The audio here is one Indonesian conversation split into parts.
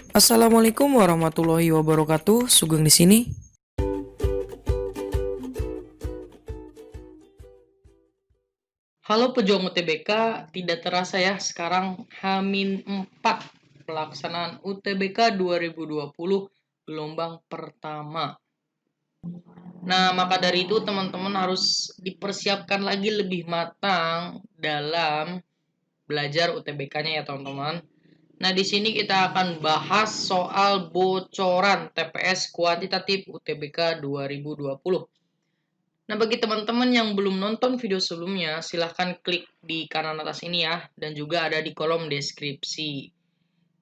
Assalamualaikum warahmatullahi wabarakatuh. Sugeng di sini. Halo pejuang UTBK, tidak terasa ya sekarang H-4 pelaksanaan UTBK 2020 gelombang pertama. Nah, maka dari itu teman-teman harus dipersiapkan lagi lebih matang dalam belajar UTBK-nya ya teman-teman. Nah, di sini kita akan bahas soal bocoran TPS kuantitatif UTBK 2020. Nah, bagi teman-teman yang belum nonton video sebelumnya, silahkan klik di kanan atas ini ya, dan juga ada di kolom deskripsi.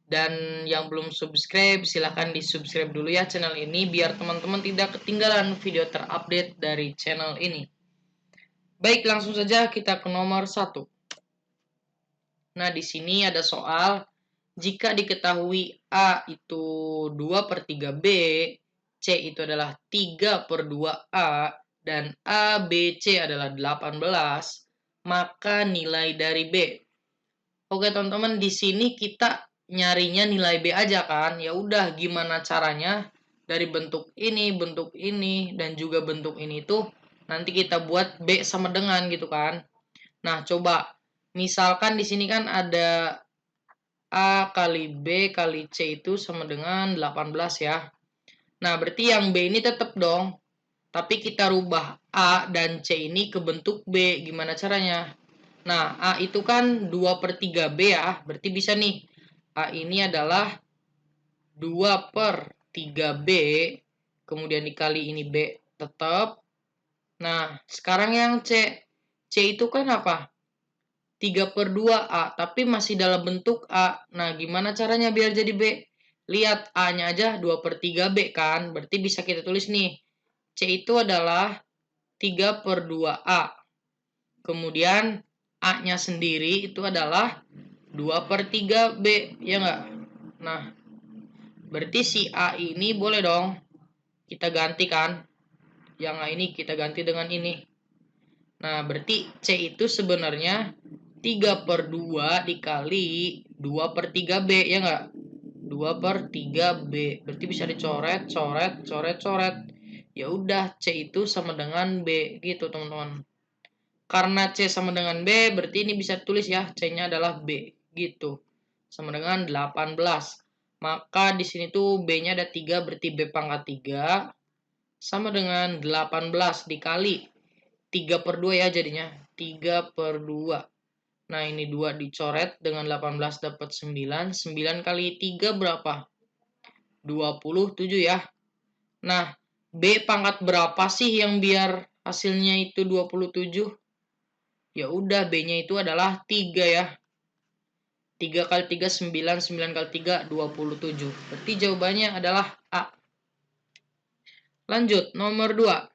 Dan yang belum subscribe, silahkan di-subscribe dulu ya channel ini, biar teman-teman tidak ketinggalan video terupdate dari channel ini. Baik, langsung saja kita ke nomor 1. Nah, di sini ada soal, jika diketahui A itu 2 per 3B, C itu adalah 3 per 2A, dan A, B, C adalah 18, maka nilai dari B. Oke teman-teman, di sini kita nyarinya nilai B aja kan. Ya udah, gimana caranya dari bentuk ini, dan juga bentuk ini tuh nanti kita buat B sama dengan gitu kan. Nah, coba misalkan di sini kan ada A kali B kali C itu sama dengan 18 ya. Nah, berarti yang B ini tetap dong. Tapi kita rubah A dan C ini ke bentuk B. Gimana caranya? Nah, A itu kan 2 per 3B ya. Berarti bisa nih. A ini adalah 2 per 3B. Kemudian dikali ini B tetap. Nah, sekarang yang C. C itu kan apa? 3 per 2A, tapi masih dalam bentuk A. Nah, gimana caranya biar jadi B? Lihat, A-nya aja 2 per 3B kan? Berarti bisa kita tulis nih. C itu adalah 3 per 2A. Kemudian, A-nya sendiri itu adalah 2 per 3B. Ya nggak? Nah, berarti si A ini boleh dong kita gantikan. Yang A ini kita ganti dengan ini. Nah, berarti C itu sebenarnya 3 per 2 dikali 2 per 3B, ya nggak? 2 per 3B. Berarti bisa dicoret, coret, coret, coret. Ya udah, C itu sama dengan B, gitu teman-teman. Karena C sama dengan B, berarti ini bisa tulis ya, C-nya adalah B, gitu. Sama dengan 18. Maka di sini tuh B-nya ada 3, berarti B pangkat 3. Sama dengan 18 dikali 3 per 2 ya jadinya. 3 per 2. Nah, ini 2 dicoret dengan 18 dapat 9. 9 kali 3 berapa? 27 ya. Nah, B pangkat berapa sih yang biar hasilnya itu 27? Ya udah, B-nya itu adalah 3 ya. 3 kali 3 9, 9 kali 3 27. Berarti jawabannya adalah A. Lanjut, nomor 2.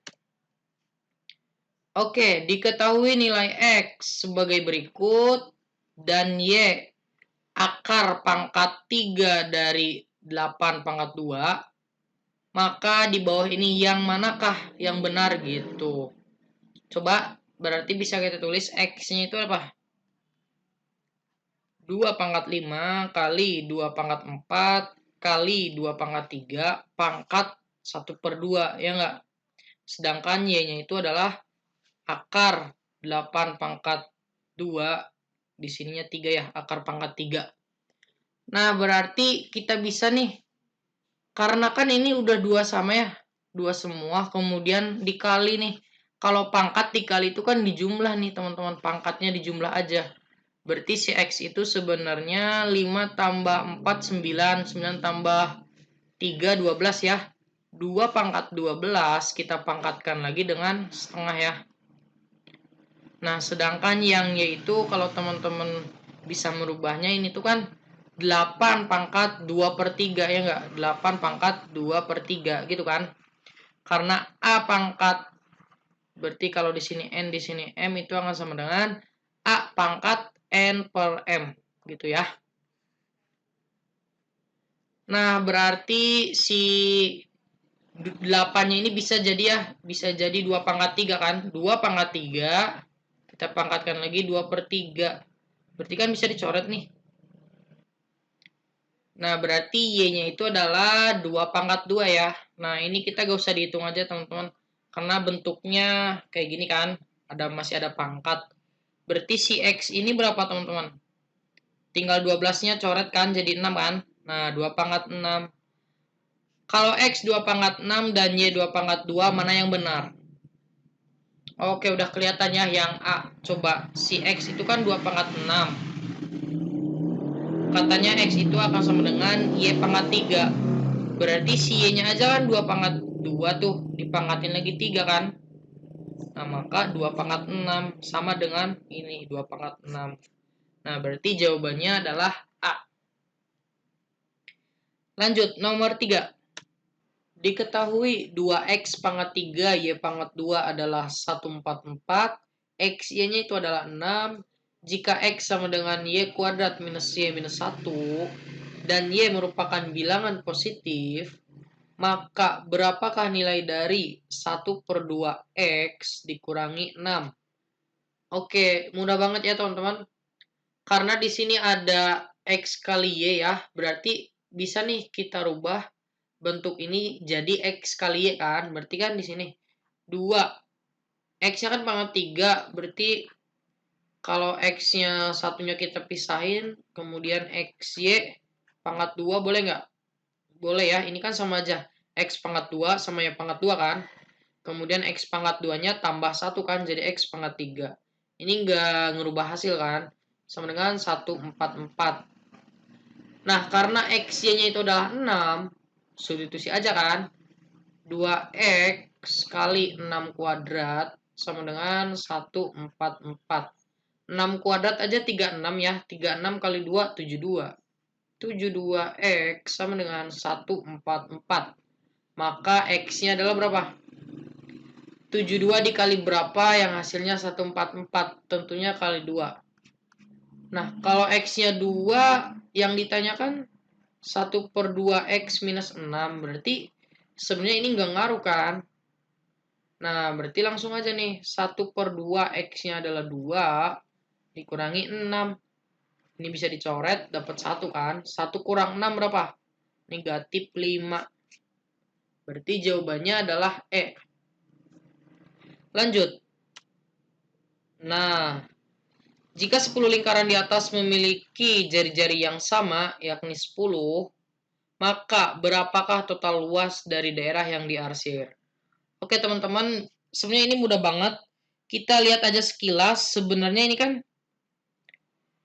Oke, diketahui nilai X sebagai berikut dan Y akar pangkat 3 dari 8 pangkat 2, maka di bawah ini yang manakah yang benar gitu. Coba, berarti bisa kita tulis X-nya itu apa? 2 pangkat 5 kali 2 pangkat 4 kali 2 pangkat 3 pangkat 1 per 2, ya enggak? Sedangkan Y-nya itu adalah akar 8 pangkat 2, di sininya 3 ya, akar pangkat 3. Nah, berarti kita bisa nih, karena kan ini udah 2 sama ya, 2 semua, kemudian dikali nih. Kalau pangkat dikali itu kan dijumlah nih teman-teman, pangkatnya dijumlah aja. Berarti si X itu sebenarnya 5 tambah 4, 9, 9 tambah 3, 12 ya. 2 pangkat 12 kita pangkatkan lagi dengan setengah ya. Nah, sedangkan yang yaitu kalau teman-teman bisa merubahnya ini tuh kan 8 pangkat 2 per 3 ya enggak? 8 pangkat 2 per 3 gitu kan. Karena A pangkat, berarti kalau di sini N di sini M itu akan sama dengan A pangkat N per M gitu ya. Nah, berarti si 8-nya ini bisa jadi ya, bisa jadi 2 pangkat 3 kan. 2 pangkat 3 kita pangkatkan lagi 2 per 3. Berarti kan bisa dicoret nih. Nah, berarti Y-nya itu adalah 2 pangkat 2 ya. Nah, ini kita gak usah dihitung aja teman-teman. Karena bentuknya kayak gini kan. Masih ada pangkat. Berarti si X ini berapa teman-teman? Tinggal 12-nya coret kan, jadi 6 kan. Nah, 2 pangkat 6. Kalau X 2 pangkat 6 dan Y 2 pangkat 2, mana yang benar? Oke, udah kelihatan ya yang A. Coba, si X itu kan 2 pangkat 6. Katanya X itu akan sama dengan Y pangkat 3. Berarti si Y-nya aja kan 2 pangkat 2 tuh. Dipangkatin lagi 3 kan. Nah, maka 2 pangkat 6 sama dengan ini, 2 pangkat 6. Nah, berarti jawabannya adalah A. Lanjut, nomor 3. Diketahui 2x pangkat 3 y pangkat 2 adalah 144, x y-nya itu adalah 6. Jika x sama dengan y kuadrat minus y minus 1, dan y merupakan bilangan positif, maka berapakah nilai dari 1/2x dikurangi 6? Oke, mudah banget ya teman-teman. Karena di sini ada x kali y ya, berarti bisa nih kita rubah bentuk ini jadi X kali Y kan. Berarti kan di sini 2. X-nya kan pangkat 3. Berarti kalau X-nya satunya kita pisahin. Kemudian XY pangkat 2 boleh nggak? Boleh ya. Ini kan sama aja. X pangkat 2 sama Y pangkat 2 kan. Kemudian X pangkat 2-nya tambah 1 kan. Jadi X pangkat 3. Ini nggak ngerubah hasil kan. Sama dengan 144. Nah, karena XY-nya itu adalah 6. Substitusi aja kan. 2x kali 6 kuadrat sama dengan 144. 6 kuadrat aja 36 ya. 36 kali 2, 72. 72x sama dengan 144. Maka x-nya adalah berapa? 72 dikali berapa yang hasilnya 144? Tentunya kali 2. Nah, kalau x-nya 2, yang ditanyakan 1/2x minus 6. Berarti sebenarnya ini nggak ngaruh kan? Nah, berarti langsung aja nih. 1/2 X-nya adalah 2. Dikurangi 6. Ini bisa dicoret, dapat 1 kan. 1 kurang 6 berapa? Negatif 5. Berarti jawabannya adalah E. Lanjut. Nah, jika 10 lingkaran di atas memiliki jari-jari yang sama, yakni 10, maka berapakah total luas dari daerah yang diarsir? Oke teman-teman, sebenarnya ini mudah banget. Kita lihat aja sekilas, sebenarnya ini kan,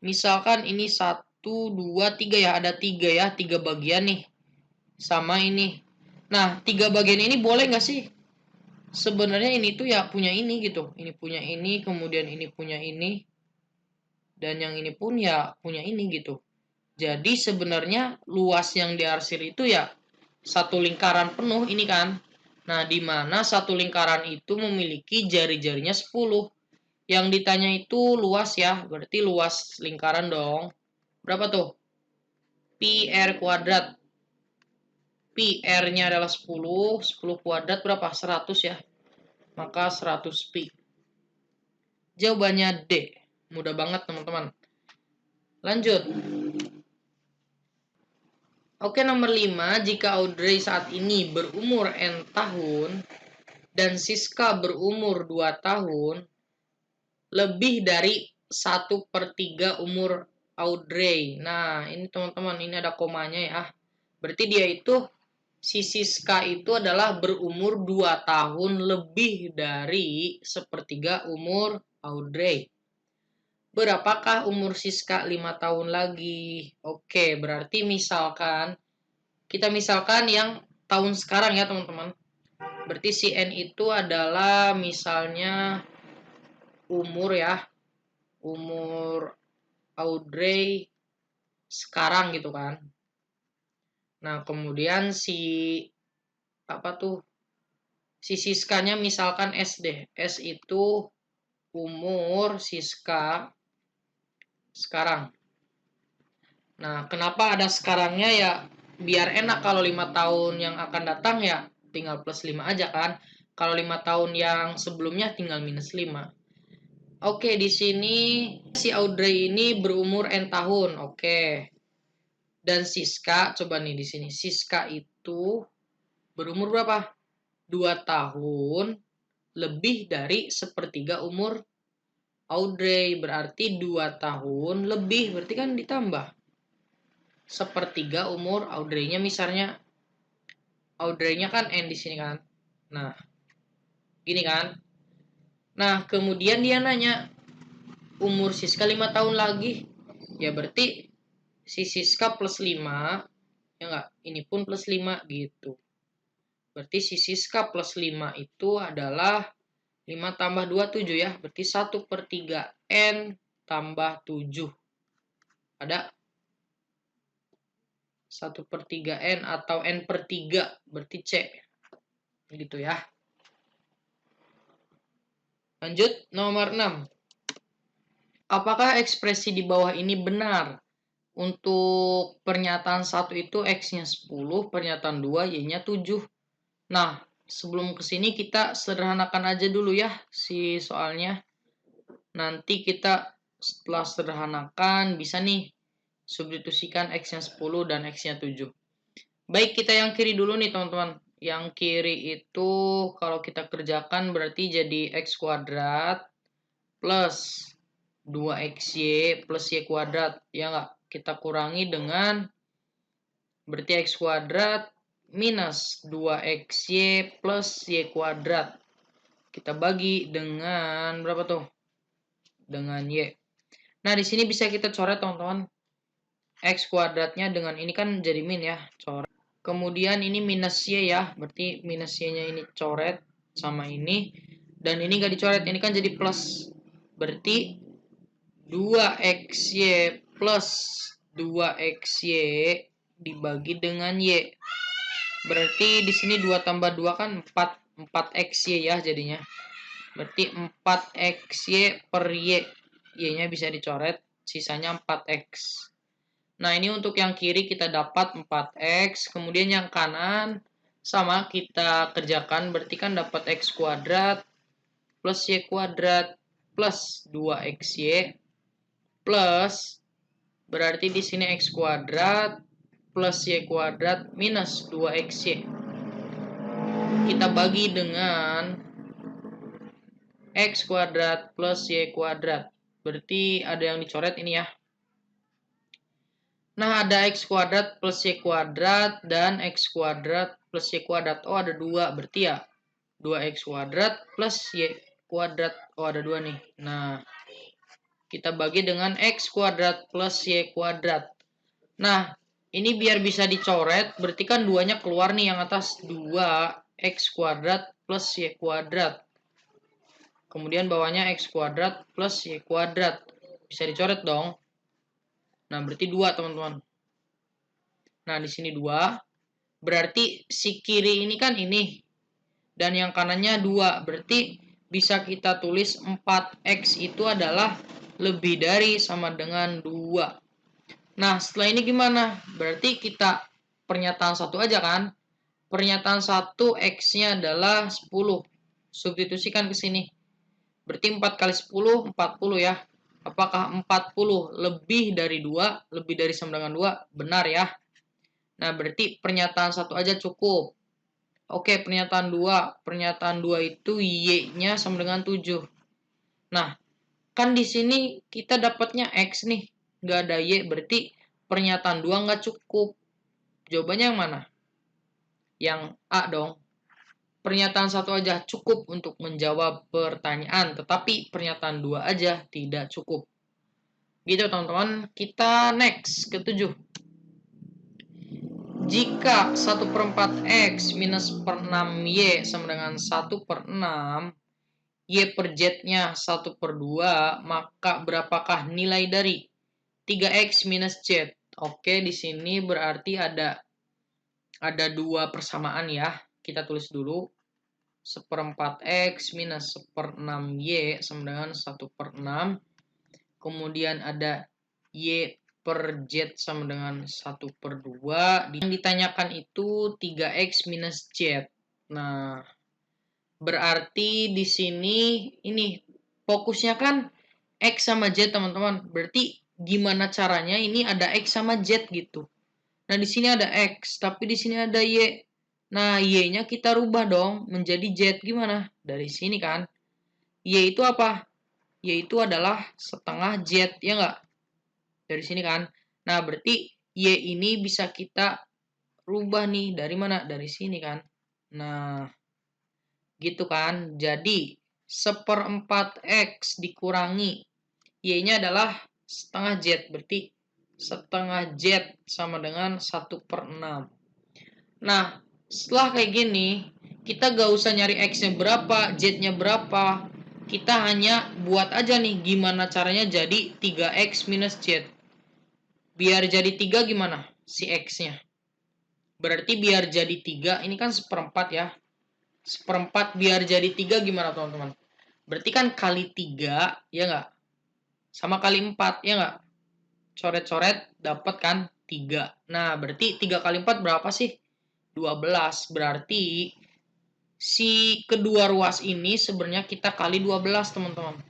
misalkan ini 1, 2, 3 ya, ada 3 ya, 3 bagian nih. Sama ini. Nah, 3 bagian ini boleh nggak sih? Sebenarnya ini tuh ya punya ini gitu. Ini punya ini, kemudian ini punya ini. Dan yang ini pun ya punya ini gitu. Jadi sebenarnya luas yang diarsir itu ya satu lingkaran penuh ini kan. Nah, di mana satu lingkaran itu memiliki jari-jarinya 10. Yang ditanya itu luas ya, berarti luas lingkaran dong. Berapa tuh? Pi R kuadrat. Pi R-nya adalah 10. 10 kuadrat berapa? 100 ya. Maka 100 pi. Jawabannya D. Mudah banget teman-teman. Lanjut. Oke, nomor 5. Jika Audrey saat ini berumur N tahun dan Siska berumur 2 tahun, lebih dari 1/3 umur Audrey. Nah, ini teman-teman, ini ada komanya ya. Berarti dia itu, si Siska itu adalah berumur 2 tahun lebih dari 1/3 umur Audrey. Berapakah umur Siska 5 tahun lagi? Oke, berarti kita misalkan yang tahun sekarang ya teman-teman. Berarti si N itu adalah misalnya umur ya. Umur Audrey sekarang gitu kan. Nah, kemudian si Siskanya misalkan S deh. S itu umur Siska sekarang. Nah, kenapa ada sekarangnya ya? Biar enak kalau 5 tahun yang akan datang ya tinggal plus 5 aja kan. Kalau 5 tahun yang sebelumnya tinggal minus 5. Oke, di sini si Audrey ini berumur N tahun. Oke. Dan Siska, coba nih di sini. Siska itu berumur berapa? 2 tahun lebih dari sepertiga umur Audrey. Berarti 2 tahun lebih, berarti kan ditambah sepertiga umur Audrey-nya, misalnya Audrey-nya kan N di sini kan. Nah, gini kan. Nah, kemudian dia nanya, umur Siska 5 tahun lagi. Ya berarti si Siska plus 5, ya enggak? Ini pun plus 5 gitu. Berarti si Siska plus 5 itu adalah 5 tambah 2, 7 ya. Berarti 1/3 N tambah 7. Ada 1/3 N atau N/3. Berarti C. Gitu ya. Lanjut, nomor 6. Apakah ekspresi di bawah ini benar? Untuk pernyataan 1 itu X-nya 10, pernyataan 2 Y-nya 7. Nah, sebelum ke sini kita sederhanakan aja dulu ya si soalnya. Nanti kita setelah sederhanakan bisa nih substitusikan X-nya 10 dan X-nya 7. Baik, kita yang kiri dulu nih teman-teman. Yang kiri itu kalau kita kerjakan berarti jadi X kuadrat plus 2XY plus Y kuadrat. Ya nggak? Kita kurangi dengan berarti X kuadrat minus 2XY plus Y kuadrat. Kita bagi dengan berapa tuh? Dengan Y. Nah, di sini bisa kita coret teman-teman. X kuadratnya dengan ini kan jadi min ya. Coret. Kemudian ini minus Y ya. Berarti minus Y-nya ini coret sama ini. Dan ini nggak dicoret. Ini kan jadi plus. Berarti 2XY plus 2XY dibagi dengan Y. Berarti di sini 2 tambah 2 kan 4XY ya jadinya. Berarti 4XY per Y. Y-nya bisa dicoret, sisanya 4X. Nah, ini untuk yang kiri kita dapat 4X. Kemudian yang kanan sama kita kerjakan, berarti kan dapat X kuadrat plus Y kuadrat plus 2XY plus berarti di sini X kuadrat plus Y kuadrat minus 2XY. Kita bagi dengan X kuadrat plus Y kuadrat. Berarti ada yang dicoret ini ya. Nah, ada X kuadrat plus Y kuadrat dan X kuadrat plus Y kuadrat. Oh, ada 2. Berarti ya 2X kuadrat plus Y kuadrat. Oh, ada 2 nih. Nah, kita bagi dengan X kuadrat plus Y kuadrat. Nah, ini biar bisa dicoret, berarti kan 2-nya keluar nih yang atas. 2X kuadrat plus Y kuadrat. Kemudian bawahnya X kuadrat plus Y kuadrat. Bisa dicoret dong. Nah, berarti 2 teman-teman. Nah, di sini 2. Berarti si kiri ini kan ini. Dan yang kanannya 2. Berarti bisa kita tulis 4X itu adalah lebih dari sama dengan 2. Nah, setelah ini gimana? Berarti kita pernyataan 1 aja kan? Pernyataan 1 X-nya adalah 10. Substitusikan ke sini. Berarti 4 kali 10, 40 ya. Apakah 40 lebih dari 2? Lebih dari sama dengan 2? Benar ya. Nah, berarti pernyataan 1 aja cukup. Oke, pernyataan 2. Pernyataan 2 itu Y-nya sama dengan 7. Nah, kan di sini kita dapatnya X nih. Nggak ada Y, berarti pernyataan 2 nggak cukup. Jawabannya yang mana? Yang A dong. Pernyataan 1 aja cukup untuk menjawab pertanyaan, tetapi pernyataan 2 aja tidak cukup. Gitu teman-teman, kita next ke 7. Jika 1/4 X minus per 6Y sama dengan 1/6, Y per Z-nya 1/2, maka berapakah nilai dari 3X minus Z? Oke, di sini berarti ada 2 persamaan ya. Kita tulis dulu. 1/4X minus 1/6Y sama dengan 1/6. Kemudian ada Y per Z sama dengan 1/2. Yang ditanyakan itu 3X minus Z. Nah, berarti di sini ini fokusnya kan X sama Z teman-teman. Berarti gimana caranya ini ada X sama Z gitu. Nah, di sini ada X, tapi di sini ada Y. Nah, Y-nya kita rubah dong menjadi Z. Gimana? Dari sini kan. Y itu apa? Y itu adalah setengah Z, ya nggak? Dari sini kan. Nah, berarti Y ini bisa kita rubah nih. Dari mana? Dari sini kan. Nah, gitu kan. Jadi, 1/4 X dikurangi Y-nya adalah setengah Z. Berarti setengah Z sama dengan 1/6. Nah, setelah kayak gini, kita gak usah nyari X-nya berapa, Z-nya berapa. Kita hanya buat aja nih gimana caranya jadi 3X minus Z. Biar jadi 3 gimana? Si X-nya. Berarti biar jadi 3, ini kan 1/4 ya. 1/4 biar jadi 3 gimana teman-teman? Berarti kan kali 3, ya nggak? Sama kali 4, ya nggak? Coret-coret, dapat kan 3. Nah, berarti 3 kali 4 berapa sih? 12. Berarti si kedua ruas ini sebenarnya kita kali 12, teman-teman.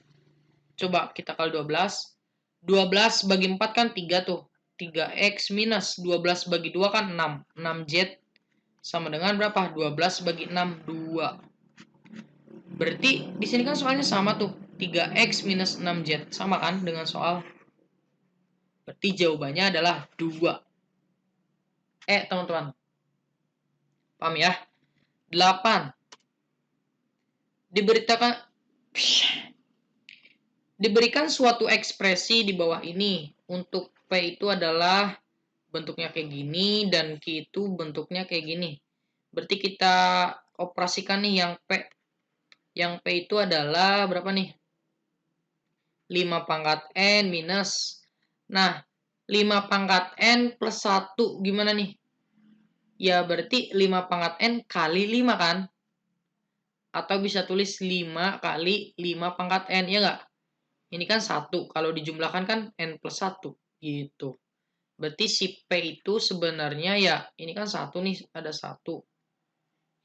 Coba kita kali 12. 12 bagi 4 kan 3 tuh. 3X minus 12 bagi 2 kan 6. 6Z sama dengan berapa? 12 bagi 6, 2. Berarti di sini kan soalnya sama tuh. 3X minus 6Z. Sama kan dengan soal. Berarti jawabannya adalah 2. Teman-teman. Paham ya? 8. Diberikan suatu ekspresi di bawah ini. Untuk P itu adalah bentuknya kayak gini dan Q itu bentuknya kayak gini. Berarti kita operasikan nih yang P. Yang P itu adalah berapa nih? 5 pangkat N minus. Nah, 5 pangkat N plus 1 gimana nih? Ya berarti 5 pangkat N kali 5 kan? Atau bisa tulis 5 kali 5 pangkat N, ya nggak? Ini kan 1, kalau dijumlahkan kan N plus 1, gitu. Berarti si P itu sebenarnya ya, ini kan 1 nih, ada 1.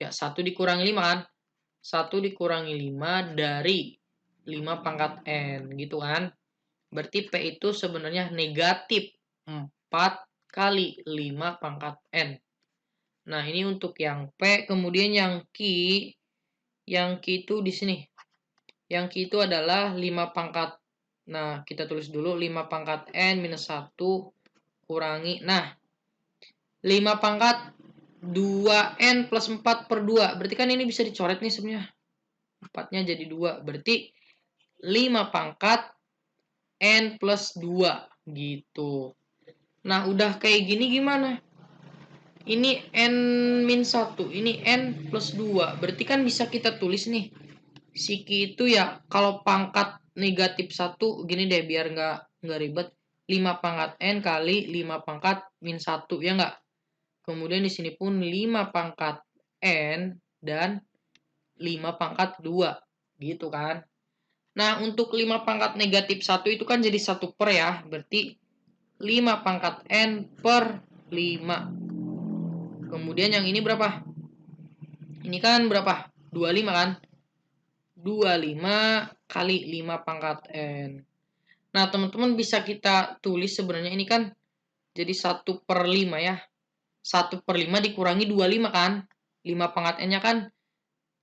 Ya, 1 dikurangi 5 kan? 1 dikurangi 5 dari 5 pangkat N, gitu kan? Berarti P itu sebenarnya negatif 4 kali 5 pangkat N. Nah, ini untuk yang P, kemudian yang Q itu di sini. Yang Q itu adalah 5 pangkat. Nah, kita tulis dulu 5 pangkat N minus 1 kurangi. Nah, 5 pangkat 2N plus 4 per 2. Berarti kan ini bisa dicoret nih sebenarnya. 4-nya jadi 2. Berarti 5 pangkat N plus 2. Gitu. Nah, udah kayak gini gimana? Ini N min 1. Ini N plus 2. Berarti kan bisa kita tulis nih. Si Q itu ya, kalau pangkat negatif 1, gini deh biar nggak ribet. 5 pangkat N kali 5 pangkat min 1, ya nggak? Kemudian di sini pun 5 pangkat N dan 5 pangkat 2. Gitu kan. Nah, untuk 5 pangkat negatif 1 itu kan jadi 1 per ya. Berarti 5 pangkat N per 5. Kemudian yang ini berapa? Ini kan berapa? 25 kan? 25 kali 5 pangkat N. Nah, teman-teman bisa kita tulis sebenarnya ini kan jadi 1/5 ya. 1/5 dikurangi 25 kan. 5 pangkat N-nya kan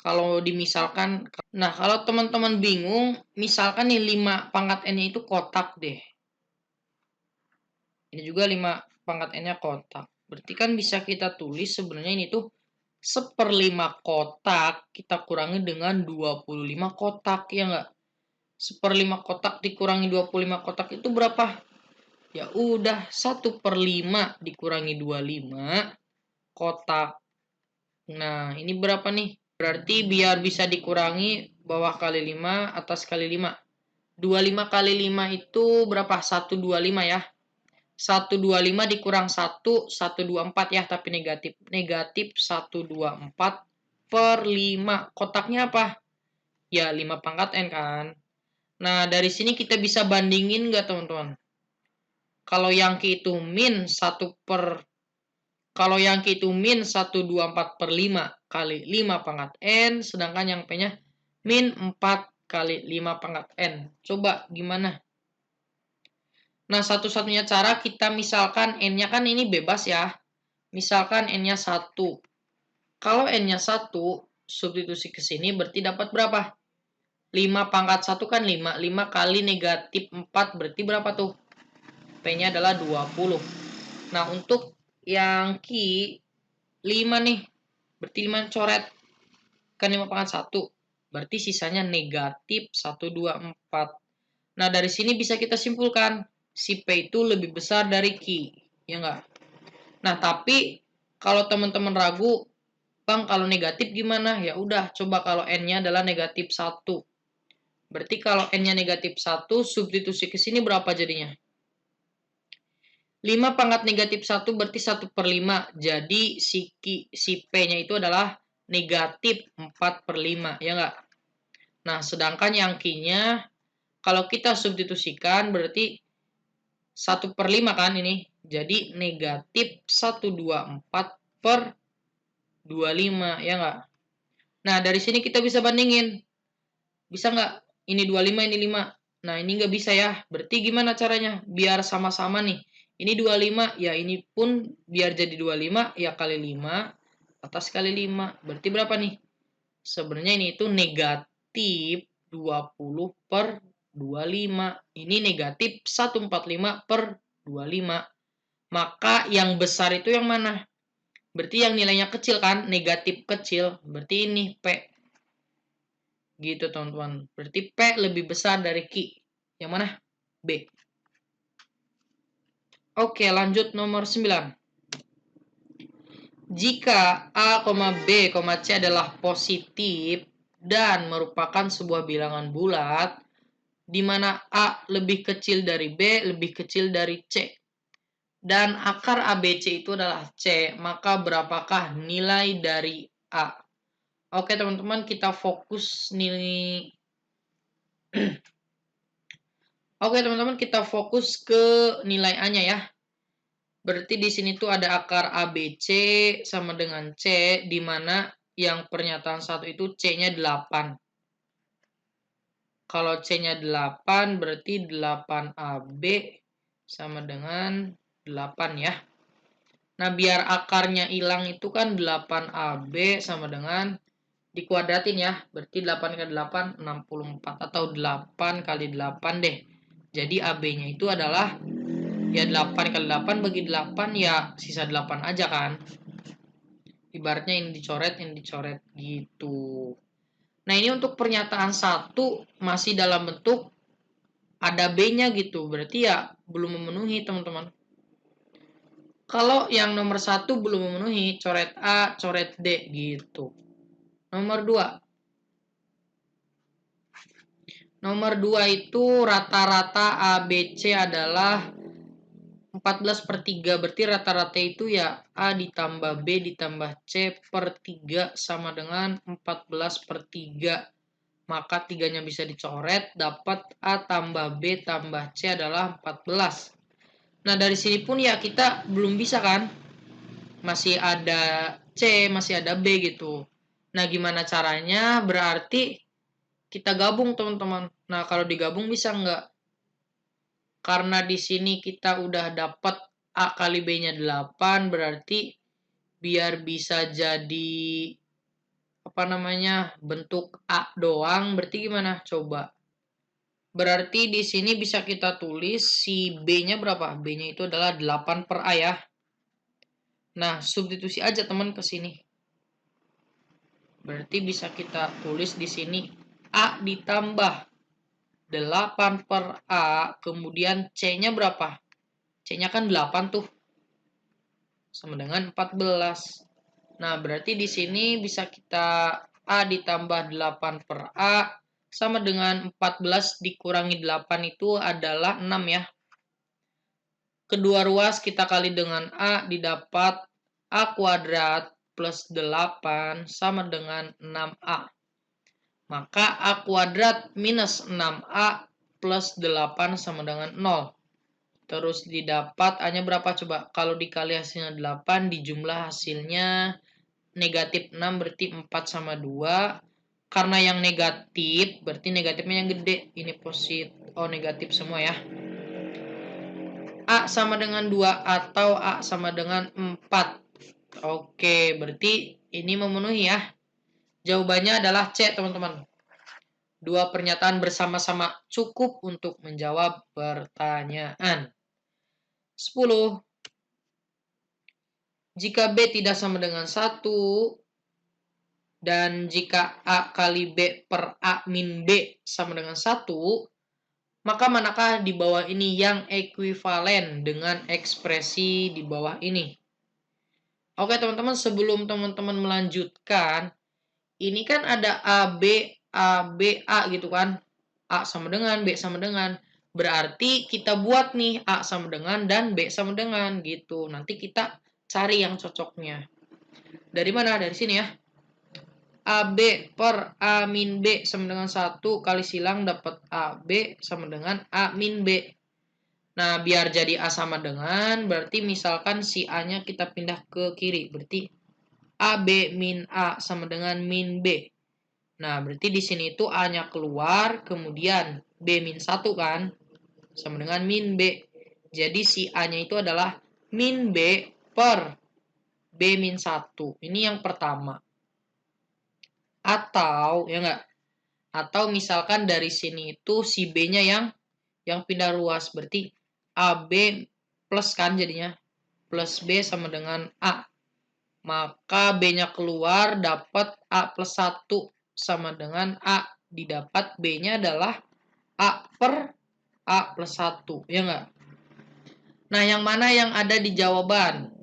kalau dimisalkan. Nah, kalau teman-teman bingung, misalkan nih 5 pangkat N-nya itu kotak deh. Ini juga 5 pangkat N-nya kotak. Berarti kan bisa kita tulis sebenarnya ini tuh 1/5 kotak kita kurangi dengan 25 kotak, ya nggak? 1/5 kotak dikurangi 25 kotak itu berapa? Ya udah 1/5 dikurangi 25 kotak. Nah, ini berapa nih? Berarti biar bisa dikurangi bawah kali 5, atas kali 5. 25 kali 5 itu berapa? 125 ya. 125 dikurang 1, 124 ya, tapi negatif. Negatif 124 per 5. Kotaknya apa? Ya, 5 pangkat N kan. Nah, dari sini kita bisa bandingin nggak, teman-teman? Kalau yang Q itu min 124 per 5 kali 5 pangkat N, sedangkan yang P-nya min 4 kali 5 pangkat N. Coba gimana? Nah, satu-satunya cara kita misalkan N-nya kan ini bebas ya. Misalkan N-nya 1. Kalau N-nya 1, substitusi ke sini berarti dapat berapa? 5 pangkat 1 kan 5. 5 kali negatif 4 berarti berapa tuh? P-nya adalah 20. Nah, untuk yang Q 5 nih. Berarti 5 coret. Kan 5 pangkat 1. Berarti sisanya negatif 1, 2, 4. Nah, dari sini bisa kita simpulkan. Si P itu lebih besar dari Q. Ya enggak? Nah, tapi kalau teman-teman ragu, Bang, kalau negatif gimana? Ya udah, coba kalau N-nya adalah negatif 1. Berarti kalau N-nya negatif 1, substitusi ke sini berapa jadinya? 5 pangkat negatif 1 berarti 1/5. Jadi si P-nya itu adalah negatif 4/5. Ya enggak? Nah, sedangkan yang Q-nya, kalau kita substitusikan berarti 1/5 kan ini. Jadi negatif 124/25. Ya enggak? Nah, dari sini kita bisa bandingin. Bisa nggak? Ini 25, ini 5. Nah, ini nggak bisa ya. Berarti gimana caranya? Biar sama-sama nih. Ini 25, ya ini pun biar jadi 25, ya kali 5, atas kali 5. Berarti berapa nih? Sebenarnya ini itu negatif 20/25. Ini negatif 145/25. Maka yang besar itu yang mana? Berarti yang nilainya kecil kan? Negatif kecil. Berarti ini P. Gitu teman-teman. Berarti P lebih besar dari Q. Yang mana? B. Oke, lanjut nomor 9. Jika A, B, C adalah positif dan merupakan sebuah bilangan bulat, di mana A lebih kecil dari B, lebih kecil dari C. Dan akar ABC itu adalah C, maka berapakah nilai dari A? Oke teman-teman, kita fokus nilai. Oke teman-teman, kita fokus ke nilai A-nya ya. Berarti di sini tuh ada akar ABC sama dengan C, di mana yang pernyataan 1 itu C-nya 8. Kalau C-nya 8, berarti 8AB sama dengan 8 ya. Nah, biar akarnya hilang itu kan 8AB sama dengan dikuadratin ya. Berarti 8 kali 8, 64. Atau 8 kali 8 deh. Jadi AB-nya itu adalah ya 8 kali 8 bagi 8 ya sisa 8 aja kan. Ibaratnya ini dicoret gitu. Nah, ini untuk pernyataan 1 masih dalam bentuk ada B-nya gitu. Berarti ya belum memenuhi teman-teman. Kalau yang nomor 1 belum memenuhi, coret A, coret D gitu. Nomor 2. Nomor 2 itu rata-rata ABC adalah 14/3. Berarti rata-rata itu ya A ditambah B ditambah C per 3 sama dengan 14/3. Maka 3-nya bisa dicoret, dapat A tambah B tambah C adalah 14. Nah, dari sini pun ya kita belum bisa kan? Masih ada C, masih ada B gitu. Nah, gimana caranya? Berarti kita gabung, teman-teman. Nah, kalau digabung bisa nggak? Karena di sini kita udah dapat A kali B-nya 8, berarti biar bisa jadi apa namanya? Bentuk A doang, berarti gimana? Coba. Berarti di sini bisa kita tulis si B-nya berapa? B-nya itu adalah 8 per A ya. Nah, substitusi aja teman ke sini. Berarti bisa kita tulis di sini A ditambah 8 per A, kemudian C-nya berapa? C-nya kan 8 tuh. Sama dengan 14. Nah, berarti di sini bisa kita A ditambah 8 per A sama dengan 14 dikurangi 8 itu adalah 6 ya. Kedua ruas kita kali dengan A didapat A kuadrat plus 8 sama dengan 6A. Maka A kuadrat minus 6A plus 8 sama dengan 0. Terus didapat A-nya berapa coba? Kalau dikali hasilnya 8, dijumlah hasilnya negatif 6 berarti 4 sama 2. Karena yang negatif, berarti negatifnya yang gede. Ini positif. Oh, negatif semua ya. A sama dengan 2 atau A sama dengan 4? Oke, berarti ini memenuhi ya. Jawabannya adalah C, teman-teman. Dua pernyataan bersama-sama cukup untuk menjawab pertanyaan. 10. Jika B tidak sama dengan 1, dan jika A kali B per A min B sama dengan 1, maka manakah di bawah ini yang ekuivalen dengan ekspresi di bawah ini? Oke teman-teman, sebelum teman-teman melanjutkan, ini kan ada A, B, A gitu kan. A sama dengan, B sama dengan. Berarti kita buat nih A sama dengan dan B sama dengan gitu. Nanti kita cari yang cocoknya. Dari mana? Dari sini ya. AB per A min B sama dengan 1 kali silang dapat AB sama dengan A min B. Nah, biar jadi A sama dengan, berarti misalkan si A-nya kita pindah ke kiri. Berarti AB min A sama dengan min B. Nah, berarti di sini itu A-nya keluar, kemudian B min 1 kan, sama dengan min B. Jadi si A-nya itu adalah min B per B min 1. Ini yang pertama. Atau, ya enggak? Atau misalkan dari sini itu si B-nya yang pindah ruas. Berarti AB plus kan jadinya. Plus B sama dengan A. Maka B-nya keluar dapat A plus 1 sama dengan A. Didapat B-nya adalah A per A plus 1. Ya enggak? Nah, yang mana yang ada di jawaban?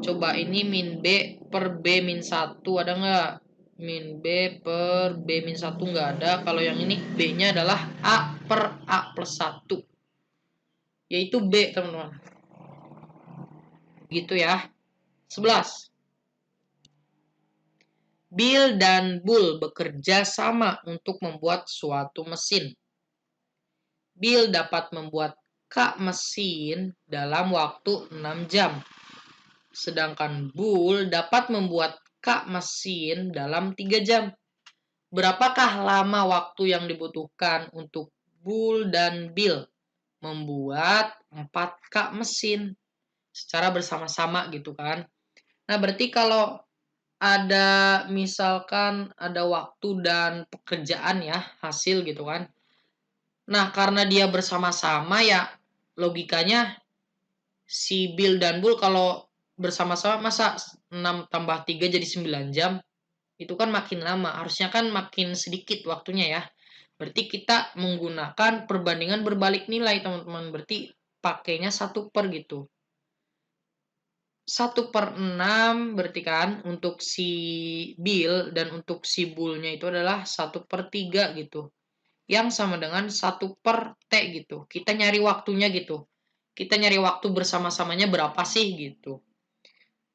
Coba ini min B per B min 1 ada nggak? Min B per B min 1 nggak ada. Kalau yang ini B-nya adalah A per A plus 1. Yaitu B, teman-teman. Gitu ya. 11. Bill dan Bull bekerja sama untuk membuat suatu mesin. Bill dapat membuat K mesin dalam waktu 6 jam. Sedangkan Bull dapat membuat K mesin dalam 3 jam. Berapakah lama waktu yang dibutuhkan untuk Bull dan Bill membuat 4K mesin secara bersama-sama gitu kan. Nah, berarti kalau ada misalkan ada waktu dan pekerjaan ya, hasil gitu kan. Nah, karena dia bersama-sama ya logikanya si Bill dan Bull kalau bersama-sama masa 6 tambah 3 jadi 9 jam, itu kan makin lama. Harusnya kan makin sedikit waktunya ya. Berarti kita menggunakan perbandingan berbalik nilai, teman-teman. Berarti pakainya 1 per gitu. 1 per 6 berarti kan untuk si Bill dan untuk si Bull-nya itu adalah 1 per 3 gitu. Yang sama dengan 1 per T gitu. Kita nyari waktunya gitu. Kita nyari waktu bersama-samanya berapa sih gitu.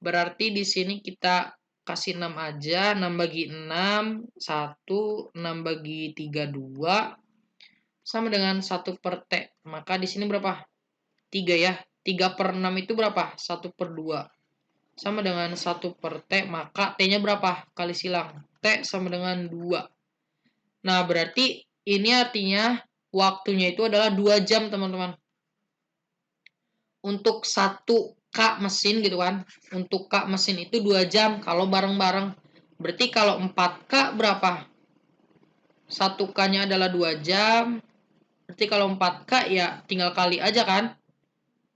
Berarti di sini kita kasih 6 aja. 6 bagi 6, 1. 6 bagi 3, 2. Sama dengan 1 per T. Maka di sini berapa? 3 ya. 3 per 6 itu berapa? 1 per 2. Sama dengan 1 per T. Maka T-nya berapa? Kali silang. T sama dengan 2. Nah, berarti ini artinya waktunya itu adalah 2 jam, teman-teman. Untuk 1 K mesin gitu kan. Untuk K mesin itu 2 jam kalau bareng-bareng. Berarti kalau 4K berapa? 1 K-nya adalah 2 jam. Berarti kalau 4K ya tinggal kali aja kan.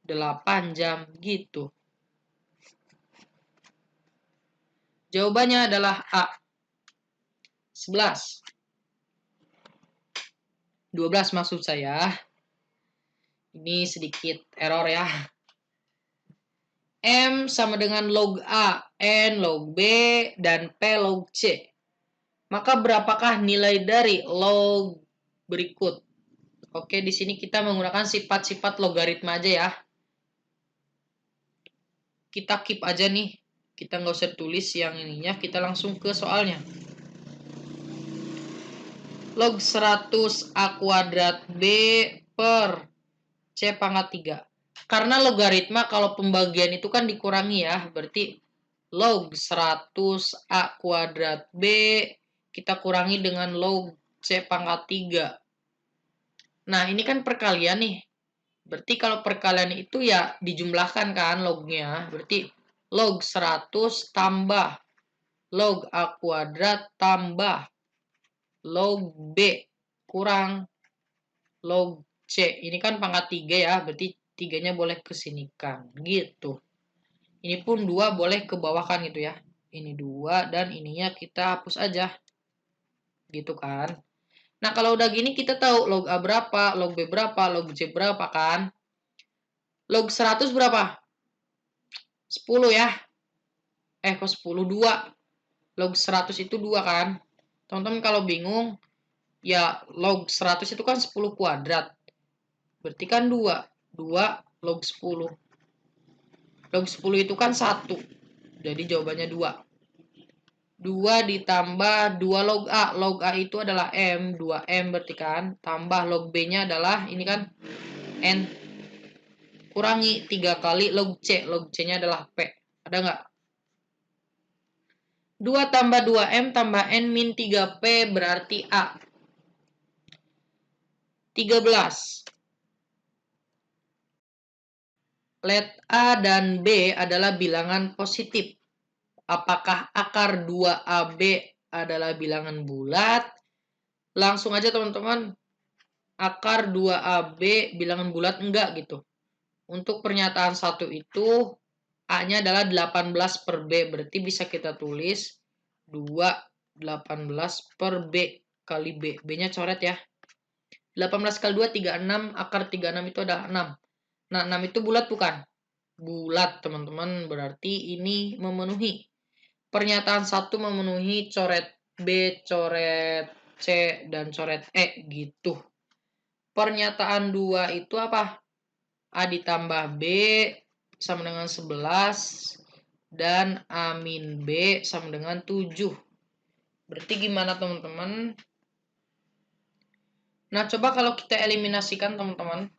8 jam gitu. Jawabannya adalah A. 11. 12 maksud saya. Ini sedikit error ya. M sama dengan log A, N log B, dan P log C. Maka berapakah nilai dari log berikut? Oke, di sini kita menggunakan sifat-sifat logaritma aja ya. Kita keep aja nih. Kita nggak usah tulis yang ininya, kita langsung ke soalnya. Log 100 A kuadrat B per C pangkat 3. Karena logaritma kalau pembagian itu kan dikurangi ya. Berarti log 100 A kuadrat B kita kurangi dengan log C pangkat 3. Nah, ini kan perkalian nih. Berarti kalau perkalian itu ya dijumlahkan kan lognya. Berarti log 100 tambah log A kuadrat tambah log B kurang log C. Ini kan pangkat 3 ya, berarti 3-nya boleh kesinikan. Gitu. Ini pun 2 boleh ke bawah kan gitu ya. Ini 2 dan ininya kita hapus aja. Gitu kan. Nah, kalau udah gini kita tahu log A berapa, log B berapa, log C berapa kan. Log 100 berapa? 10 ya. Kok 10? 2. Log 100 itu 2 kan. Teman-teman kalau bingung, ya log 100 itu kan 10 kuadrat. Berarti kan 2. 2 log 10. Log 10 itu kan 1. Jadi jawabannya 2. 2 ditambah 2 log A. Log A itu adalah M. 2M berarti kan. Tambah log B-nya adalah, ini kan N. Kurangi 3 kali log C. Log C-nya adalah P. Ada nggak? 2 tambah 2M tambah N min 3P berarti A. 13. Let A dan B adalah bilangan positif. Apakah akar 2AB adalah bilangan bulat? Langsung aja teman-teman. Akar 2AB bilangan bulat enggak gitu. Untuk pernyataan 1 itu A-nya adalah 18 per B. Berarti bisa kita tulis 2 18 per B kali B. B-nya coret ya. 18 kali 2 36. Akar 36 itu adalah 6. Nah 6 itu bulat bukan? Bulat teman-teman. Berarti ini memenuhi. Pernyataan 1 memenuhi coret B, coret C, dan coret E gitu. Pernyataan 2 itu apa? A ditambah B sama dengan 11 dan A min B sama dengan 7. Berarti gimana teman-teman? Nah, coba kalau kita eliminasikan teman-teman.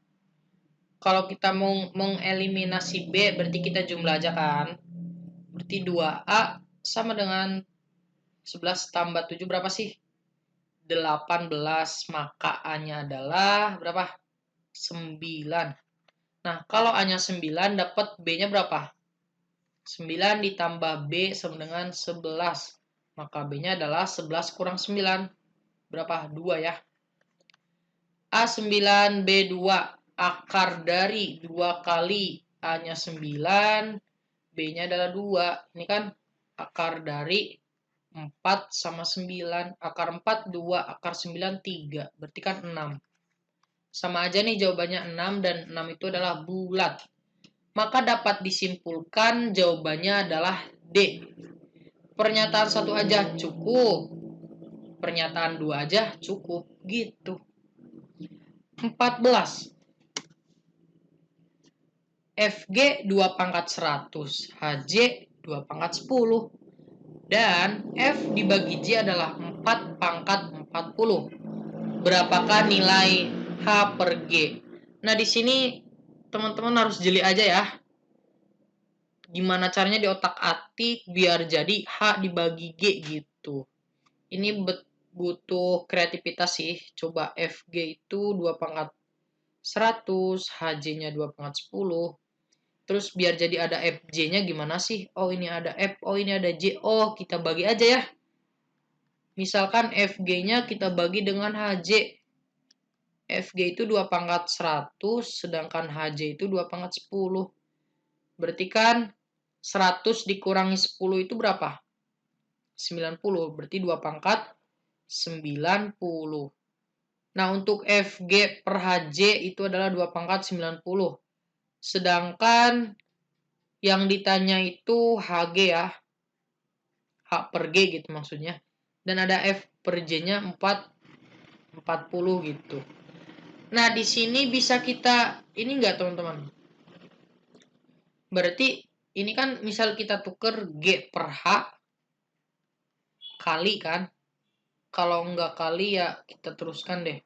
Kalau kita mau mengeliminasi B, berarti kita jumlah aja kan. Berarti 2A sama dengan 11 tambah 7 berapa sih? 18. Maka A-nya adalah berapa? 9. Nah, kalau A-nya 9, dapat B-nya berapa? 9 ditambah B sama dengan 11. Maka B-nya adalah 11 kurang 9. Berapa? 2 ya. A9, B2. Akar dari 2 kali A-nya 9. B-nya adalah 2. Ini kan akar dari 4 sama 9. Akar 4, 2. Akar 9, 3. Berarti kan 6. Sama aja nih jawabannya 6 dan 6 itu adalah bulat. Maka dapat disimpulkan jawabannya adalah D. Pernyataan 1 aja cukup. Pernyataan 2 aja cukup. Gitu. 14. FG 2 pangkat 100. HJ 2 pangkat 10. Dan F dibagi J adalah 4 pangkat 40. Berapakah nilai H per G? Nah, di sini teman-teman harus jeli aja ya. Gimana caranya di otak-atik biar jadi H dibagi G gitu. Ini butuh kreativitas sih. Coba FG itu 2 pangkat 100, HJ-nya 2 pangkat 10. Terus biar jadi ada FJ-nya gimana sih? Oh, ini ada F, oh ini ada J. Oh, kita bagi aja ya. Misalkan FG-nya kita bagi dengan HJ. FG itu 2 pangkat 100, sedangkan HJ itu 2 pangkat 10. Berarti kan 100 dikurangi 10 itu berapa? 90. Berarti 2 pangkat 90. Nah, untuk FG per HJ itu adalah 2 pangkat 90. Sedangkan yang ditanya itu HG ya. H per G gitu maksudnya. Dan ada F per J-nya 40 gitu. Nah, di sini bisa kita, ini enggak teman-teman? Berarti ini kan misal kita tuker G per H kali kan. Kalau enggak kali ya kita teruskan deh.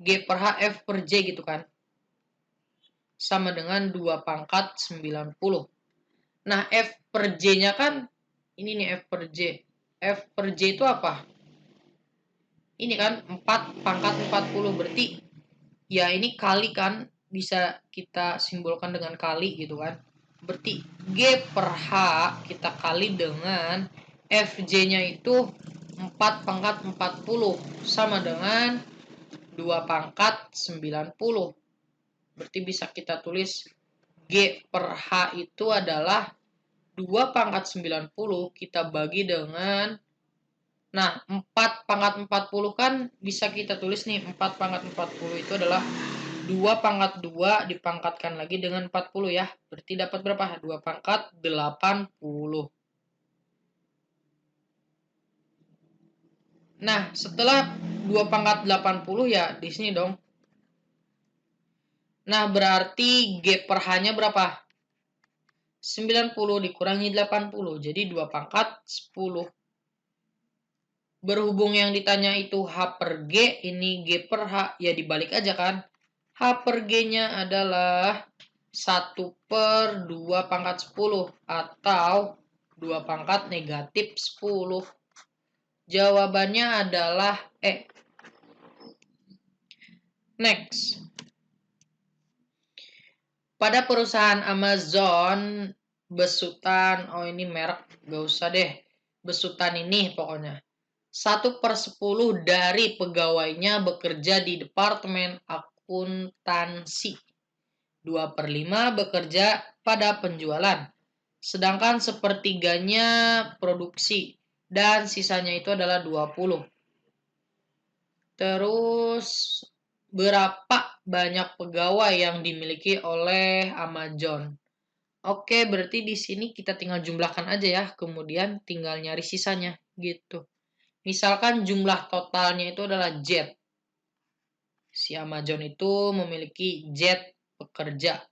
G per H F per J gitu kan. Sama dengan 2 pangkat 90. Nah, F per J-nya kan, ini nih F per J. F per J itu apa? Ini kan 4 pangkat 40, berarti Ya ini kali kan, bisa kita simbolkan dengan kali gitu kan. Berarti G per H kita kali dengan FJ-nya itu 4 pangkat 40 sama dengan 2 pangkat 90. Berarti bisa kita tulis G per H itu adalah 2 pangkat 90 kita bagi dengan, nah 4 pangkat 40 kan bisa kita tulis nih, 4 pangkat 40 itu adalah 2 pangkat 2 dipangkatkan lagi dengan 40 ya. Berarti dapat berapa? 2 pangkat 80. Nah, setelah 2 pangkat 80 ya di sini dong. Nah, berarti G per H-nya berapa? 90 dikurangi 80. Jadi 2 pangkat 10. Berhubung yang ditanya itu H per G, ini G per H, ya dibalik aja kan. H per G-nya adalah 1 per 2 pangkat 10 atau 2 pangkat negatif 10. Jawabannya adalah E. Next. Pada perusahaan Amazon, besutan, oh ini merek, gak usah deh. Besutan ini pokoknya. 1/10 dari pegawainya bekerja di Departemen Akuntansi. 2/5 bekerja pada penjualan. Sedangkan sepertiganya produksi. Dan sisanya itu adalah 20. Terus, berapa banyak pegawai yang dimiliki oleh Amazon? Oke, berarti di sini kita tinggal jumlahkan aja ya, kemudian tinggal nyari sisanya, gitu. Misalkan jumlah totalnya itu adalah Z. Si Amazon itu memiliki Z pekerja.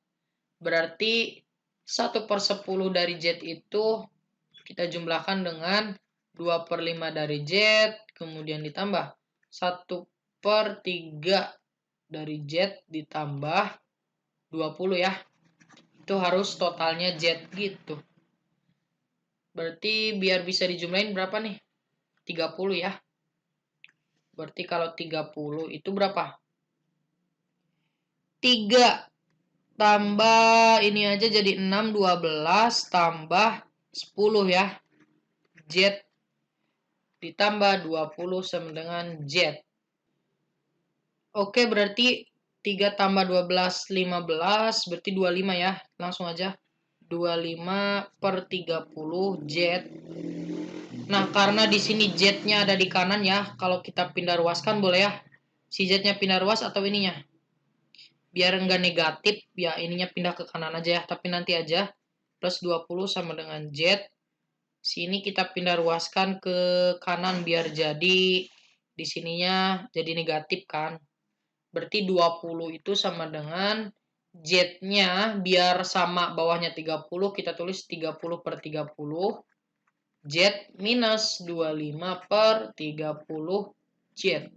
Berarti 1/10 dari Z itu kita jumlahkan dengan 2/5 dari Z, kemudian ditambah 1/3 dari Z ditambah 20 ya. Itu harus totalnya Z gitu. Berarti biar bisa dijumlahin berapa nih? 30 ya. Berarti kalau 30 itu berapa? 3 tambah ini aja jadi 6, 12 tambah 10 ya. Z ditambah 20 sama dengan Z. Oke, berarti 3 tambah 12, 15, berarti 25 ya. Langsung aja. 25/30 Z. Nah, karena di sini Z-nya ada di kanan ya. Kalau kita pindah ruaskan boleh ya. Si Z-nya pindah ruas atau ininya. Biar enggak negatif, ya ininya pindah ke kanan aja ya. Tapi nanti aja. Plus 20 sama dengan Z. Sini kita pindah ruaskan ke kanan biar jadi di sininya jadi negatif kan. Berarti 20 itu sama dengan Z-nya biar sama bawahnya 30 kita tulis 30/30 Z minus 25/30 Z.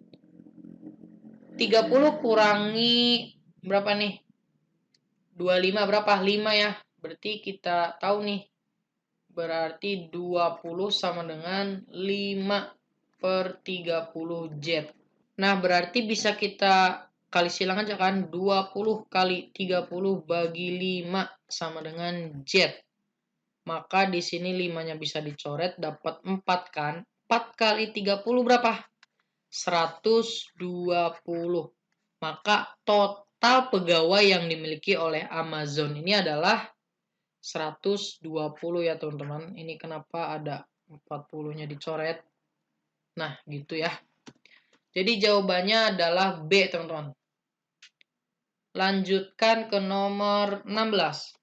30 kurangi berapa nih? 25 berapa? 5 ya. Berarti kita tahu nih. Berarti 20 sama dengan 5/30 Z. Nah, berarti bisa kita kali silang aja kan. 20 kali 30 bagi 5 sama dengan Z. Maka di sini 5-nya bisa dicoret, dapat 4 kan. 4 kali 30 berapa? 120. Maka total pegawai yang dimiliki oleh Amazon ini adalah 120 ya teman-teman. Ini kenapa ada 40-nya dicoret. Nah, gitu ya. Jadi jawabannya adalah B, teman-teman. Lanjutkan ke nomor 16.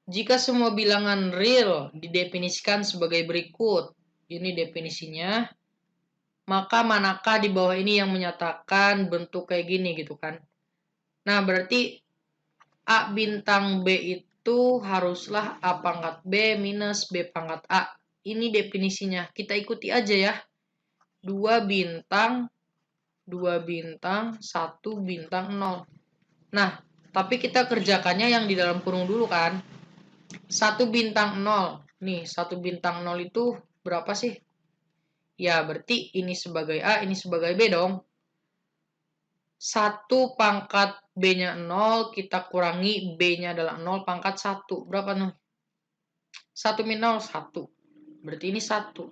Jika semua bilangan real didefinisikan sebagai berikut. Ini definisinya. Maka manakah di bawah ini yang menyatakan bentuk kayak gini gitu kan. Nah, berarti A bintang B itu haruslah A pangkat B minus B pangkat A. Ini definisinya. Kita ikuti aja ya. 2 bintang, 2 bintang, 1 bintang 0. Nah, tapi kita kerjakannya yang di dalam kurung dulu kan. 1 bintang 0. Nih, 1 bintang 0 itu berapa sih? Ya, berarti ini sebagai A, ini sebagai B dong. 1 pangkat B-nya 0, kita kurangi B-nya adalah 0 pangkat 1. Berapa nih? 1 min 0, 1. Berarti ini 1.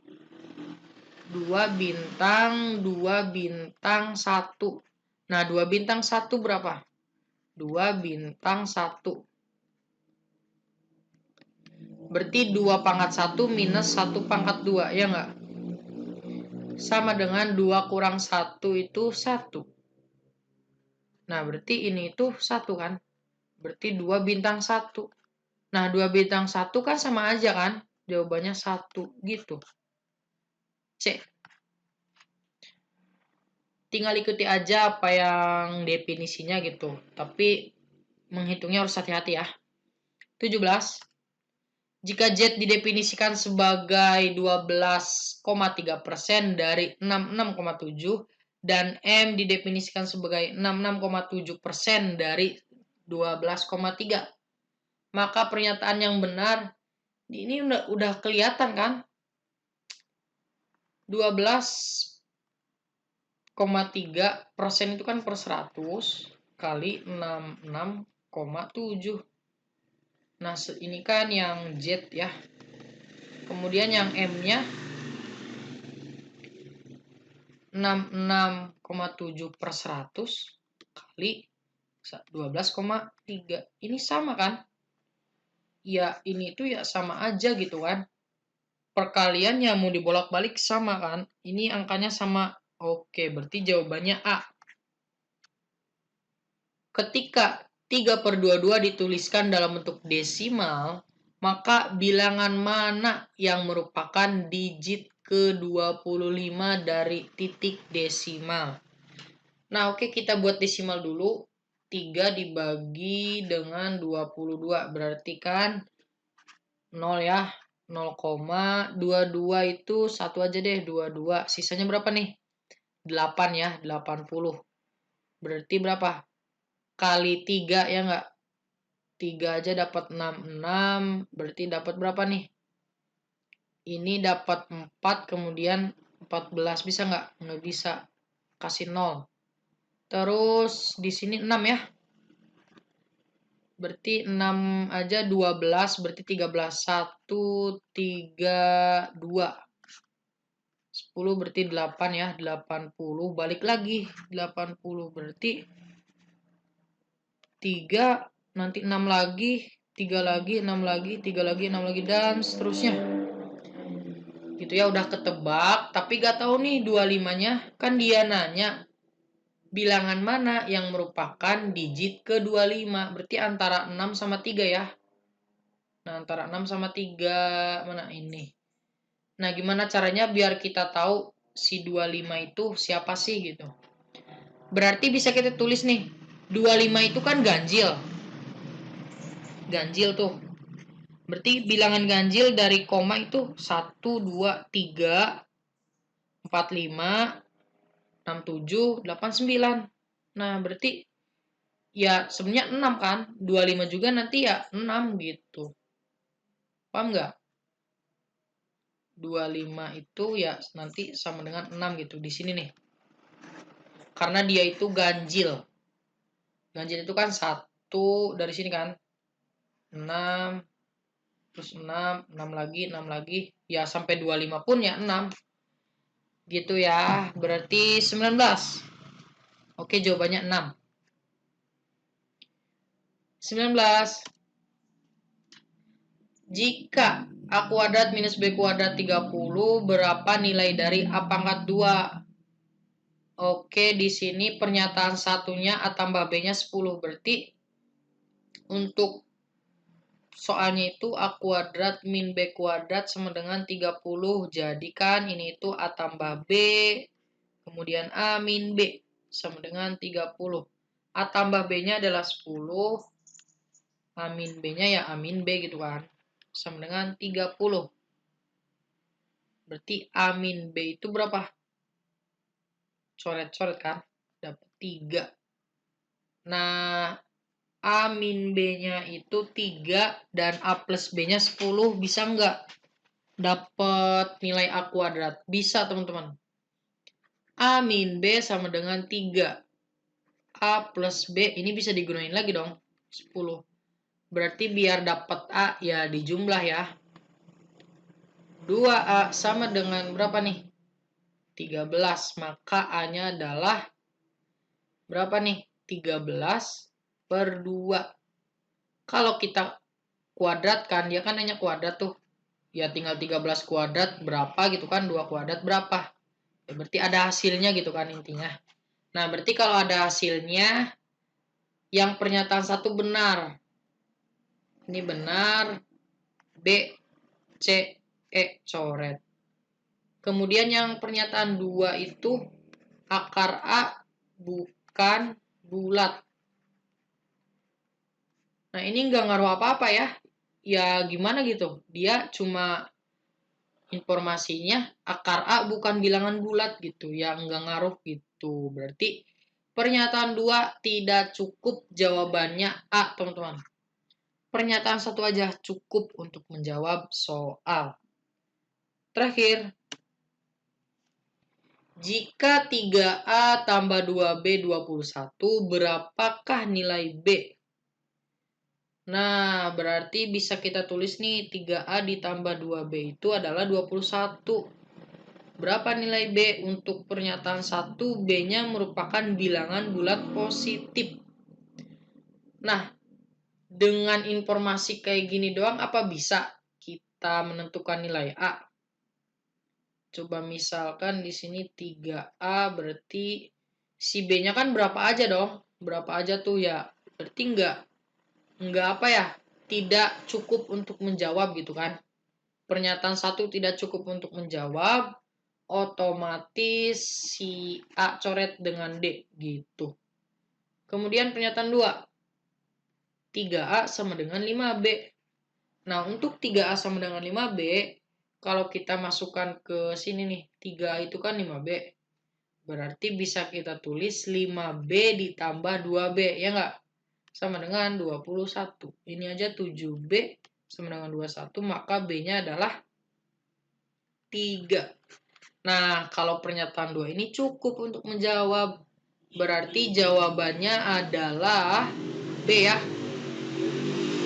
2 bintang, 2 bintang, 1. Nah, 2 bintang 1 berapa? 2 bintang 1. Berarti 2 pangkat 1 minus 1 pangkat 2, ya nggak? Sama dengan 2 kurang 1 itu 1. Nah, berarti ini itu 1 kan? Berarti 2 bintang 1. Nah, 2 bintang 1 kan sama aja kan? Jawabannya 1 gitu. C. Tinggal ikuti aja apa yang definisinya gitu. Tapi menghitungnya harus hati-hati ya. 17. Jika Z didefinisikan sebagai 12,3% dari 66,7 dan M didefinisikan sebagai 66,7% dari 12,3, maka pernyataan yang benar ini udah kelihatan kan? 12,3% itu kan per 100 kali 66,7. Nah, ini kan yang Z ya. Kemudian yang M-nya 66,7 per 100 kali 12,3. Ini sama kan? Ya, ini tuh ya sama aja gitu kan. Perkaliannya mau dibolak-balik sama kan? Ini angkanya sama. Oke, berarti jawabannya A. Ketika 3/22 dituliskan dalam bentuk desimal, maka bilangan mana yang merupakan digit ke-25 dari titik desimal? Nah, oke, kita buat desimal dulu. 3 dibagi dengan 22, berarti kan 0 ya. 0,22 itu 1 aja deh, 22. Sisanya berapa nih? 8 ya, 80. Berarti berapa? Kali 3 ya enggak? 3 aja dapat 66, berarti dapat berapa nih? Ini dapat 4, kemudian 14. Bisa nggak? Nggak bisa. Kasih 0. Terus di sini 6 ya. Berarti 6 aja 12, berarti 13. 1, 3, 2. 10 berarti 8 ya. 80. Balik lagi. 80 berarti 3, nanti 6 lagi. 3 lagi, 6 lagi, 3 lagi, 6 lagi, dan seterusnya. Gitu ya, udah ketebak. Tapi gak tahu nih 25-nya. Kan dia nanya bilangan mana yang merupakan digit ke-25. Berarti antara 6 sama 3 ya. Nah, antara 6 sama 3. Mana ini? Nah, gimana caranya biar kita tahu si 25 itu siapa sih gitu. Berarti bisa kita tulis nih. 25 itu kan ganjil. Ganjil tuh. Berarti bilangan ganjil dari koma itu 1, 2, 3, 4, 5, 6, 7, 8, 9. Nah, berarti ya sebenarnya 6 kan. 25 juga nanti ya 6 gitu. Paham nggak? 25 itu ya nanti sama dengan 6 gitu. Di sini nih. Karena dia itu ganjil. Ganjil itu kan 1 dari sini kan. 6, terus 6, 6 lagi, 6 lagi. Ya sampai 25 pun ya 6. Gitu ya. Berarti 19. Oke, jawabannya 6. 19. Jika A kuadrat minus B kuadrat 30, berapa nilai dari A pangkat 2? Oke, di sini pernyataan satunya A tambah B-nya 10. Berarti untuk soalnya itu A kuadrat min B kuadrat sama dengan 30. Jadi kan ini itu A tambah B, kemudian A min B sama dengan 30. A tambah B-nya adalah 10. A min B-nya ya A min B gitu kan. Sama dengan 30. Berarti A min B itu berapa? Coret-coret kan? Dapat 3. Nah, A min B-nya itu 3 dan A plus B-nya 10. Bisa nggak dapat nilai A kuadrat? Bisa, teman-teman. A min B sama dengan 3. A plus B, ini bisa digunain lagi dong, 10. Berarti biar dapat A ya dijumlah ya. 2A sama dengan berapa nih? 13, maka A-nya adalah berapa nih? 13 per 2. Kalau kita kuadratkan, dia kan hanya kuadrat tuh. Ya tinggal 13 kuadrat berapa gitu kan, 2 kuadrat berapa. Ya, berarti ada hasilnya gitu kan intinya. Nah, berarti kalau ada hasilnya, yang pernyataan satu benar. Ini benar, B, C, E, coret. Kemudian yang pernyataan 2 itu, akar A bukan bulat. Nah, ini nggak ngaruh apa-apa ya. Ya gimana gitu, dia cuma informasinya akar A bukan bilangan bulat gitu, yang nggak ngaruh gitu. Berarti pernyataan 2 tidak cukup, jawabannya A, teman-teman. Pernyataan satu aja cukup untuk menjawab soal. Terakhir, jika 3A tambah 2B 21, berapakah nilai B? Nah, berarti bisa kita tulis nih 3A ditambah 2B itu adalah 21. Berapa nilai B untuk pernyataan 1? B-nya merupakan bilangan bulat positif. Nah, dengan informasi kayak gini doang apa bisa kita menentukan nilai A? Coba misalkan di sini 3A berarti si B-nya kan berapa aja dong? Berapa aja tuh ya? Berarti enggak apa ya? Tidak cukup untuk menjawab gitu kan? Pernyataan 1 tidak cukup untuk menjawab, otomatis si A coret dengan D gitu. Kemudian pernyataan 2, 3A sama dengan 5B. Nah, untuk 3A sama dengan 5B, kalau kita masukkan ke sini nih, 3A itu kan 5B. Berarti bisa kita tulis 5B ditambah 2B, ya nggak? Sama dengan 21. Ini aja 7B sama dengan 21, maka B-nya adalah 3. Nah, kalau pernyataan 2 ini cukup untuk menjawab. Berarti jawabannya adalah B ya.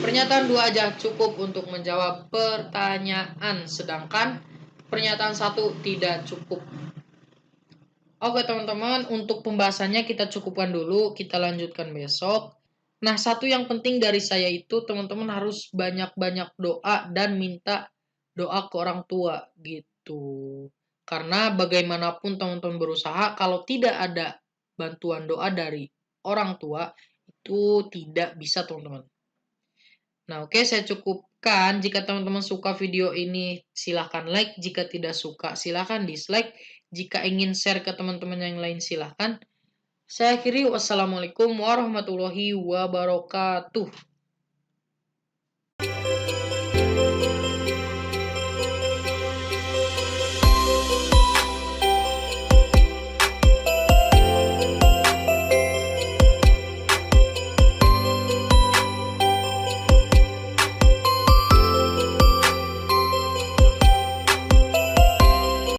Pernyataan 2 aja cukup untuk menjawab pertanyaan, sedangkan pernyataan 1 tidak cukup. Oke teman-teman, untuk pembahasannya kita cukupkan dulu, kita lanjutkan besok. Nah, satu yang penting dari saya itu teman-teman harus banyak-banyak doa dan minta doa ke orang tua gitu. Karena bagaimanapun teman-teman berusaha, kalau tidak ada bantuan doa dari orang tua, itu tidak bisa teman-teman. Nah, oke, saya cukupkan. Jika teman-teman suka video ini, silahkan like. Jika tidak suka, silahkan dislike. Jika ingin share ke teman-teman yang lain, silahkan. Saya akhiri, wassalamualaikum warahmatullahi wabarakatuh.